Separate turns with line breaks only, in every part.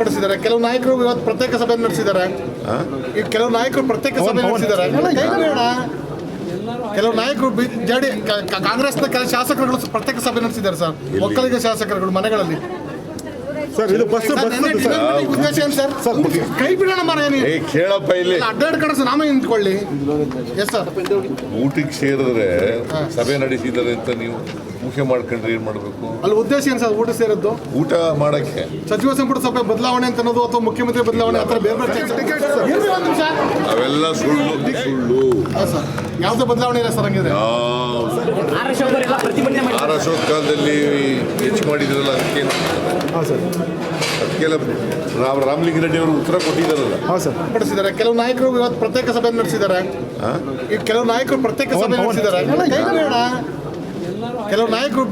ಪಡಿಸಿದ್ದಾರೆ. ಕೆಲವು ನಾಯಕರು ಇವತ್ತು ಪ್ರತ್ಯೇಕ ಸಭೆ ನಡೆಸಿದ್ದಾರೆ. ಈ ಕೆಲವು ನಾಯಕರು ಪ್ರತ್ಯೇಕ ಸಭೆ ನಡೆಸಿದ್ದಾರೆ. ಕೆಲವು ನಾಯಕರು ಕಾಂಗ್ರೆಸ್ನ ಕೆಲ ಶಾಸಕರುಗಳು ಪ್ರತ್ಯೇಕ ಸಭೆ ನಡೆಸಿದ್ದಾರೆ ಸರ್. ಒಕ್ಕಲಿಗ ಶಾಸಕರುಗಳು ಮನೆಗಳಲ್ಲಿ
ಸರ್. ಇದು ಬಸ್
ಉದ್ದೇಶ ಏನು ಸರ್? ಕೈ ಬಿಡೋಣ ಮರ
ಕೇಳಪ್ಪ ಇಲ್ಲಿ
ಅಡ್ಡಾಡ್ ಕಡೆ ನಾಮೇ ನಿಂತ್ಕೊಳ್ಳಿ. Yes sir.
ಊಟಕ್ಕೆ ಸೇರಿದ್ರೆ ಸಭೆ ನಡೆಸಿದ್ದಾರೆ ಅಂತ ನೀವು ಮುಖ್ಯ ಮಾಡ್ಕೊಂಡ್ರೆ ಏನ್ ಮಾಡ್ಬೇಕು?
ಅಲ್ಲಿ ಉದ್ದೇಶ ಏನು ಸರ್ ಊಟ ಸೇರಿದ್ದು?
ಊಟ ಮಾಡಕ್ಕೆ
ಸಚಿವ ಸಂಪುಟ ಸಭೆ ಬದಲಾವಣೆ ಅಂತ ಅನ್ನೋದು ಅಥವಾ ಮುಖ್ಯಮಂತ್ರಿ ಬದಲಾವಣೆ ಆ ಥರ ಬೇರೆ ಬೇರೆ ಒಂದು ನಿಮಿಷ
ಅವೆಲ್ಲ ಸುಳ್ಳು.
ಸರ್ ಯಾವುದೇ ಬದಲಾವಣೆ ಇಲ್ಲ ಸರ್. ಹಂಗಿದ್ರೆ
ಆರ್ ಅಶೋಕ್ ಕಾಲದಲ್ಲಿ ಹೆಚ್ಚು ಮಾಡಿದ್ರಲ್ಲ ಅದಕ್ಕೆಲ್ಲ ರಾಮಲಿಂಗಾರೆಡ್ಡಿ ಅವರು ಉತ್ತರ ಕೊಟ್ಟಿದ್ದಾರಲ್ಲ.
ಪಡಿಸಿದ್ದಾರೆ. ಕೆಲವು ನಾಯಕರು ಇವತ್ತು ಪ್ರತ್ಯೇಕ ಸಭೆ ನಡೆಸಿದ್ದಾರೆ. ಈ ಕೆಲವು ನಾಯಕರು ಪ್ರತ್ಯೇಕ ಸಭೆ ನಡೆಸಿದ್ದಾರೆ. ಕೆಲವು ನಾಯಕರು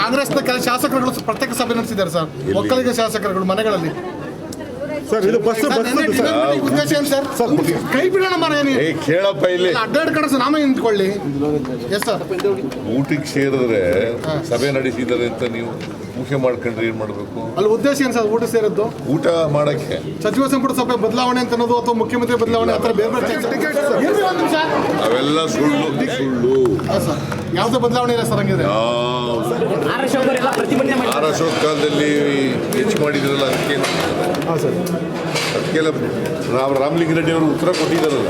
ಕಾಂಗ್ರೆಸ್ನ ಕೆಲ ಶಾಸಕರುಗಳು ಪ್ರತ್ಯೇಕ ಸಭೆ ನಡೆಸಿದ್ದಾರೆ ಸರ್. ಒಕ್ಕಲಿಗ ಶಾಸಕರುಗಳು ಮನೆಗಳಲ್ಲಿ
ಸರ್. ಇದು ಬಸ್
ಉದ್ದೇಶ ಏನು ಸರ್? ಕೈ ಬಿಡೋಣ ಮರ
ಕೇಳಪ್ಪ ಇಲ್ಲಿ
ಅಡ್ಡಾಡ್ ಕಡೆ ನಾಮೇ ನಿಂತ್ಕೊಳ್ಳಿ. Yes sir.
ಊಟಕ್ಕೆ ಸೇರಿದ್ರೆ ಸಭೆ ನಡೆಸಿದ್ದಾರೆ ಅಂತ ನೀವು ಮುಖ್ಯ ಮಾಡ್ಕೊಂಡ್ರೆ ಏನ್ ಮಾಡ್ಬೇಕು?
ಅಲ್ಲಿ ಉದ್ದೇಶ ಏನು ಸರ್ ಊಟ ಸೇರಿದ್ದು?
ಊಟ ಮಾಡಕ್ಕೆ
ಸಚಿವ ಸಂಪುಟ ಸಭೆ ಬದಲಾವಣೆ ಅಂತ ಅನ್ನೋದು ಅಥವಾ ಮುಖ್ಯಮಂತ್ರಿ ಬದಲಾವಣೆ ಆ ಥರ ಬೇರೆ ಬೇರೆ ಒಂದು ನಿಮಿಷ
ಅವೆಲ್ಲ ಸುಳ್ಳು.
ಸರ್ ಯಾವುದೇ ಬದಲಾವಣೆ ಇಲ್ಲ ಸರ್. ಹಂಗಿದ್ರೆ
ಆರ್ ಅಶೋಕ್ ಕಾಲದಲ್ಲಿ ಹೆಚ್ಚು ಮಾಡಿದ್ರಲ್ಲ ಅದಕ್ಕೆಲ್ಲ ರಾಮಲಿಂಗಾರೆಡ್ಡಿ ಅವರು ಉತ್ತರ ಕೊಟ್ಟಿದ್ದಾರಲ್ಲ.